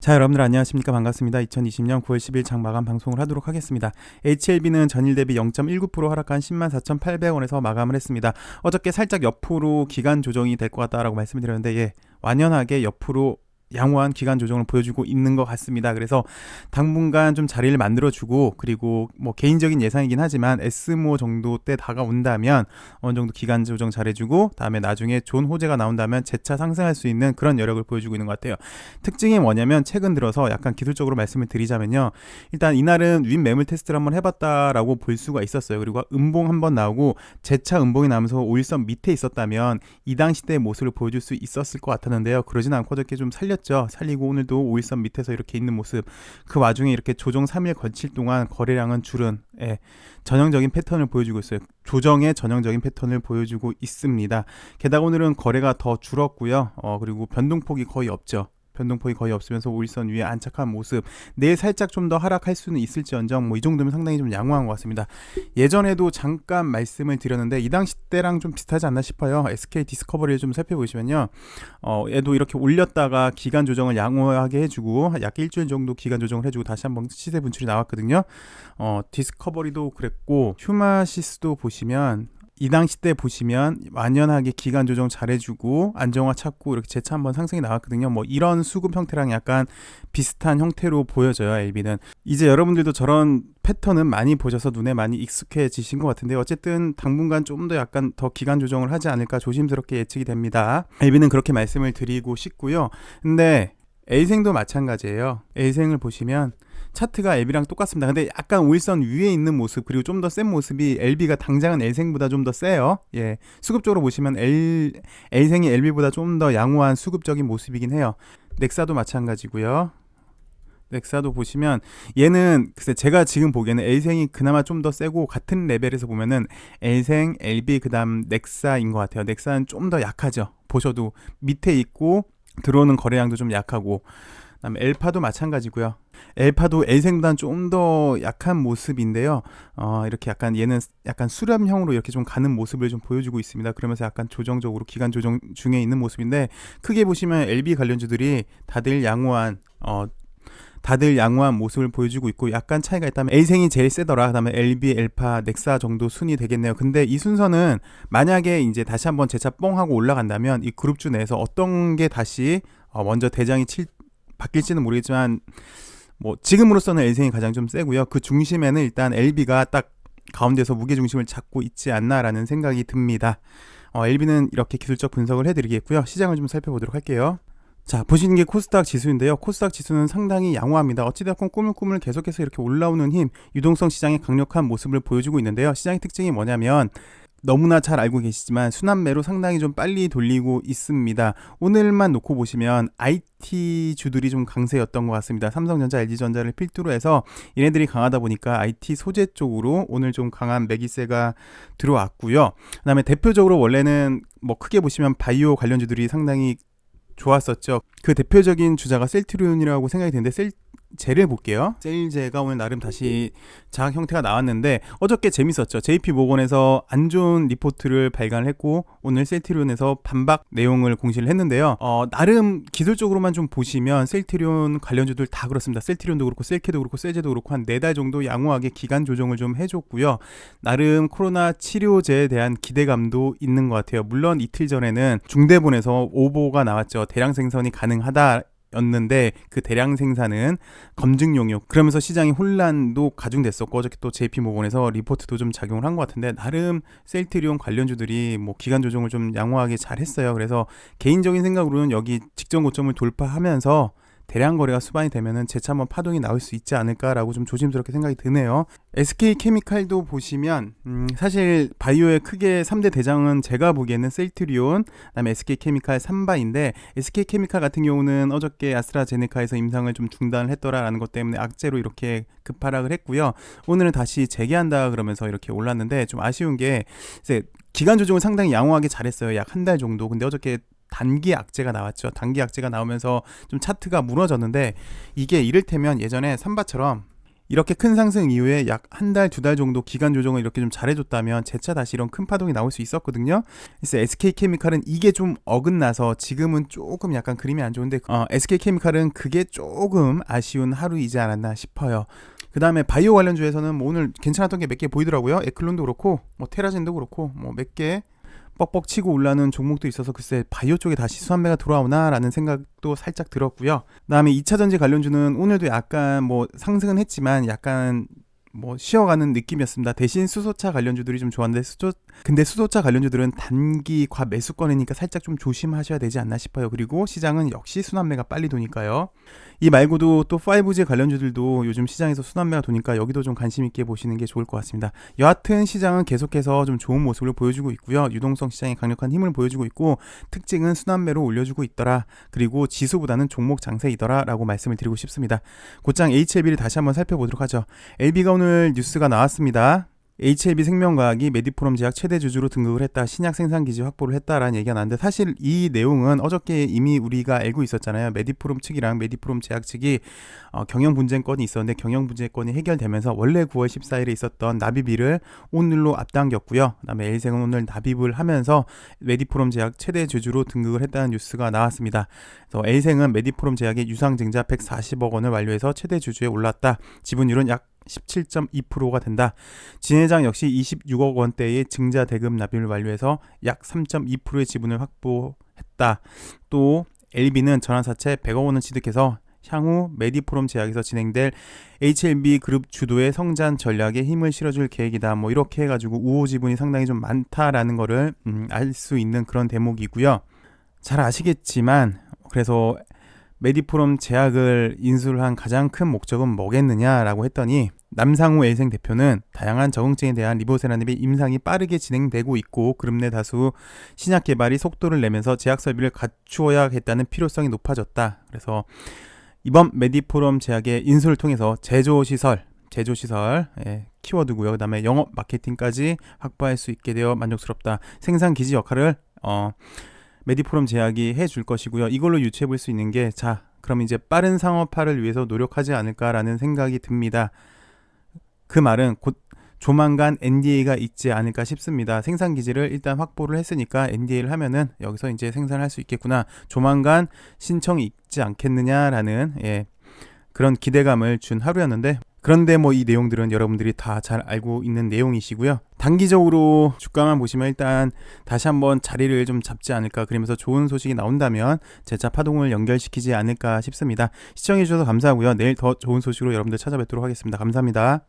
자, 여러분들 안녕하십니까? 반갑습니다. 2020년 9월 10일 장 마감 방송을 하도록 하겠습니다. HLB는 전일 대비 0.19% 하락한 104,800원에서 마감을 했습니다. 어저께 살짝 옆으로 기간 조정이 될 것 같다라고 말씀을 드렸는데, 완연하게 옆으로 양호한 기간 조정을 보여주고 있는 것 같습니다. 그래서 당분간 좀 자리를 만들어주고, 그리고 뭐 개인적인 예상이긴 하지만 S모 정도 때 다가온다면 어느 정도 기간 조정 잘해주고, 다음에 나중에 좋은 호재가 나온다면 재차 상승할 수 있는 그런 여력을 보여주고 있는 것 같아요. 특징이 뭐냐면, 최근 들어서 약간 기술적으로 말씀을 드리자면요, 일단 이날은 윗 매물 테스트를 한번 해봤다라고 볼 수가 있었어요. 그리고 음봉 한번 나오고 재차 음봉이 나면서 5일선 밑에 있었다면 이 당시 때의 모습을 보여줄 수 있었을 것 같았는데요, 그러진 않고 어저께 좀 살리고 오늘도 5일선 밑에서 이렇게 있는 모습, 그 와중에 이렇게 조정 3일 거칠 동안 거래량은 줄은 전형적인 패턴을 보여주고 있어요. 조정의 전형적인 패턴을 보여주고 있습니다. 게다가 오늘은 거래가 더 줄었고요. 그리고 변동폭이 거의 없죠. 변동폭이 거의 없으면서 5일선 위에 안착한 모습. 내일 살짝 좀 더 하락할 수는 있을지언정 이 정도면 상당히 좀 양호한 것 같습니다. 예전에도 잠깐 말씀을 드렸는데 이 당시 때랑 좀 비슷하지 않나 싶어요. SK 디스커버리를 좀 살펴보시면요, 얘도 이렇게 올렸다가 기간 조정을 양호하게 해주고 약 일주일 정도 기간 조정을 해주고 다시 한번 시세 분출이 나왔거든요. 디스커버리도 그랬고, 휴마시스도 보시면 이 당시 때 보시면 완연하게 기간 조정 잘해주고 안정화 찾고 이렇게 재차 한번 상승이 나왔거든요. 이런 수급 형태랑 약간 비슷한 형태로 보여져요. LB는 이제 여러분들도 저런 패턴은 많이 보셔서 눈에 많이 익숙해지신 것 같은데, 어쨌든 당분간 좀 더 약간 더 기간 조정을 하지 않을까 조심스럽게 예측이 됩니다. LB는 그렇게 말씀을 드리고 싶고요. 근데 A생도 마찬가지예요. A생을 보시면 차트가 LB랑 똑같습니다. 근데 약간 5일선 위에 있는 모습, 그리고 좀 더 센 모습이 LB가 당장은 L생보다 좀 더 세요. 수급적으로 보시면 L생이 LB보다 좀 더 양호한 수급적인 모습이긴 해요. 넥사도 마찬가지고요. 넥사도 보시면 얘는 글쎄 제가 지금 보기에는 L생이 그나마 좀 더 세고, 같은 레벨에서 보면은 L생, LB 그다음 넥사인 것 같아요. 넥사는 좀 더 약하죠. 보셔도 밑에 있고 들어오는 거래량도 좀 약하고, 그다음에 엘파도 마찬가지고요. 엘파도 L생보다는 좀 더 약한 모습인데요. 이렇게 약간 얘는 약간 수렴형으로 이렇게 좀 가는 모습을 좀 보여주고 있습니다. 그러면서 약간 조정적으로 기간 조정 중에 있는 모습인데, 크게 보시면 LB 관련주들이 다들 양호한 모습을 보여주고 있고, 약간 차이가 있다면 A생이 제일 세더라, 그다음에 LB, 엘파, 넥사 정도 순이 되겠네요. 근데 이 순서는 만약에 이제 다시 한번 재차 뻥 하고 올라간다면 이 그룹주 내에서 어떤 게 다시 먼저 대장이 바뀔지는 모르겠지만, 지금으로서는 L생이 가장 좀 세고요. 그 중심에는 일단 LB가 딱 가운데서 무게중심을 잡고 있지 않나라는 생각이 듭니다. LB는 이렇게 기술적 분석을 해드리겠고요. 시장을 좀 살펴보도록 할게요. 자, 보시는 게 코스닥 지수인데요. 코스닥 지수는 상당히 양호합니다. 어찌됐건 꾸물꾸물 계속해서 이렇게 올라오는 힘, 유동성 시장의 강력한 모습을 보여주고 있는데요. 시장의 특징이 뭐냐면, 너무나 잘 알고 계시지만 순환매로 상당히 좀 빨리 돌리고 있습니다. 오늘만 놓고 보시면 IT 주들이 좀 강세였던 것 같습니다. 삼성전자, LG전자를 필두로 해서 얘네들이 강하다 보니까 IT 소재 쪽으로 오늘 좀 강한 매기세가 들어왔고요. 그 다음에 대표적으로 원래는 크게 보시면 바이오 관련주들이 상당히 좋았었죠. 그 대표적인 주자가 셀트리온이라고 생각이 드는데, 젤을 볼게요. 셀제가 오늘 나름 다시 장악 형태가 나왔는데, 어저께 재밌었죠. JP모건에서 안 좋은 리포트를 발간을 했고, 오늘 셀트리온에서 반박 내용을 공시를 했는데요. 나름 기술적으로만 좀 보시면 셀트리온 관련주들 다 그렇습니다. 셀트리온도 그렇고 셀케도 그렇고 세제도 그렇고 한 4달 정도 양호하게 기간 조정을 좀 해줬고요. 나름 코로나 치료제에 대한 기대감도 있는 것 같아요. 물론 이틀 전에는 중대본에서 오보가 나왔죠. 대량 생산이 가능하다 였는데 그 대량 생산은 검증용이요. 그러면서 시장의 혼란도 가중됐었고, 어저께 또 JP모건에서 리포트도 좀 작용을 한 것 같은데, 나름 셀트리온 관련주들이 기간 조정을 좀 양호하게 잘 했어요. 그래서 개인적인 생각으로는 여기 직전 고점을 돌파하면서 대량 거래가 수반이 되면은 재차 한번 파동이 나올 수 있지 않을까라고 좀 조심스럽게 생각이 드네요. SK케미칼도 보시면 사실 바이오의 크게 3대 대장은 제가 보기에는 셀트리온, 그다음에 SK케미칼, 삼바인데, SK케미칼 같은 경우는 어저께 아스트라제네카에서 임상을 좀 중단을 했더라라는 것 때문에 악재로 이렇게 급하락을 했고요. 오늘은 다시 재개한다 그러면서 이렇게 올랐는데, 좀 아쉬운 게 이제 기간 조정을 상당히 양호하게 잘했어요. 약 한 달 정도. 근데 어저께 단기 악재가 나왔죠. 단기 악재가 나오면서 좀 차트가 무너졌는데, 이게 이를테면 예전에 삼바처럼 이렇게 큰 상승 이후에 약 한 달, 두 달 정도 기간 조정을 이렇게 좀 잘해줬다면 재차 다시 이런 큰 파동이 나올 수 있었거든요. 그래서 SK케미칼은 이게 좀 어긋나서 지금은 조금 약간 그림이 안 좋은데 SK케미칼은 그게 조금 아쉬운 하루이지 않았나 싶어요. 그 다음에 바이오 관련주에서는 뭐 오늘 괜찮았던 게 몇 개 보이더라고요. 에클론도 그렇고 뭐 테라젠도 그렇고 뭐 몇 개 뻑뻑 치고 올라오는 종목도 있어서 글쎄 바이오 쪽에 다시 수환매가 돌아오나 라는 생각도 살짝 들었고요. 그다음에 2차전지 관련주는 오늘도 약간 뭐 상승은 했지만 약간 뭐 쉬어가는 느낌이었습니다. 대신 수소차 관련주들이 좀 좋았는데 근데 수소차 관련주들은 단기 과매수권이니까 살짝 좀 조심하셔야 되지 않나 싶어요. 그리고 시장은 역시 순환매가 빨리 도니까요. 이 말고도 또 5G 관련주들도 요즘 시장에서 순환매가 도니까 여기도 좀 관심 있게 보시는 게 좋을 것 같습니다. 여하튼 시장은 계속해서 좀 좋은 모습을 보여주고 있고요. 유동성 시장에 강력한 힘을 보여주고 있고 특징은 순환매로 올려주고 있더라. 그리고 지수보다는 종목 장세이더라 라고 말씀을 드리고 싶습니다. 곧장 HLB를 다시 한번 살펴보도록 하죠. LB가 오늘 뉴스가 나왔습니다. HLB 생명과학이 메디포럼 제약 최대 주주로 등극을 했다. 신약 생산 기지 확보를 했다라는 얘기가 나왔는데 사실 이 내용은 어저께 이미 우리가 알고 있었잖아요. 메디포럼 측이랑 메디포럼 제약 측이 경영 분쟁권이 있었는데 경영 분쟁권이 해결되면서 원래 9월 14일에 있었던 납입일을 오늘로 앞당겼고요. 그다음에 L생은 오늘 납입을 하면서 메디포럼 제약 최대 주주로 등극을 했다는 뉴스가 나왔습니다. 그래서 L생은 메디포럼 제약의 유상증자 140억 원을 완료해서 최대 주주에 올랐다. 지분율은 약 17.2%가 된다. 진회장 역시 26억 원대의 증자 대금 납입을 완료해서 약 3.2%의 지분을 확보했다. 또 LB는 전환사채 100억 원을 취득해서 향후 메디포럼 제약에서 진행될 HLB 그룹 주도의 성장 전략에 힘을 실어줄 계획이다. 뭐 이렇게 해가지고 우호 지분이 상당히 좀 많다라는 거를 알 수 있는 그런 대목이고요. 잘 아시겠지만 그래서 메디포럼 제약을 인수를 한 가장 큰 목적은 뭐겠느냐라고 했더니 남상우 L생 대표는 다양한 적응증에 대한 리보세라닙의 임상이 빠르게 진행되고 있고 그룹 내 다수 신약 개발이 속도를 내면서 제약 설비를 갖추어야겠다는 필요성이 높아졌다. 그래서 이번 메디포럼 제약의 인수를 통해서 제조시설 키워드고요. 그 다음에 영업 마케팅까지 확보할 수 있게 되어 만족스럽다. 생산 기지 역할을 메디포럼 제약이 해줄 것이고요. 이걸로 유추해 볼 수 있는 게 그럼 이제 빠른 상업화를 위해서 노력하지 않을까라는 생각이 듭니다. 그 말은 곧 조만간 NDA가 있지 않을까 싶습니다. 생산 기지를 일단 확보를 했으니까 NDA를 하면은 여기서 이제 생산할 수 있겠구나. 조만간 신청이 있지 않겠느냐라는 그런 기대감을 준 하루였는데 그런데 뭐 이 내용들은 여러분들이 다 잘 알고 있는 내용이시고요. 단기적으로 주가만 보시면 일단 다시 한번 자리를 좀 잡지 않을까, 그러면서 좋은 소식이 나온다면 재차 파동을 연결시키지 않을까 싶습니다. 시청해주셔서 감사하고요. 내일 더 좋은 소식으로 여러분들 찾아뵙도록 하겠습니다. 감사합니다.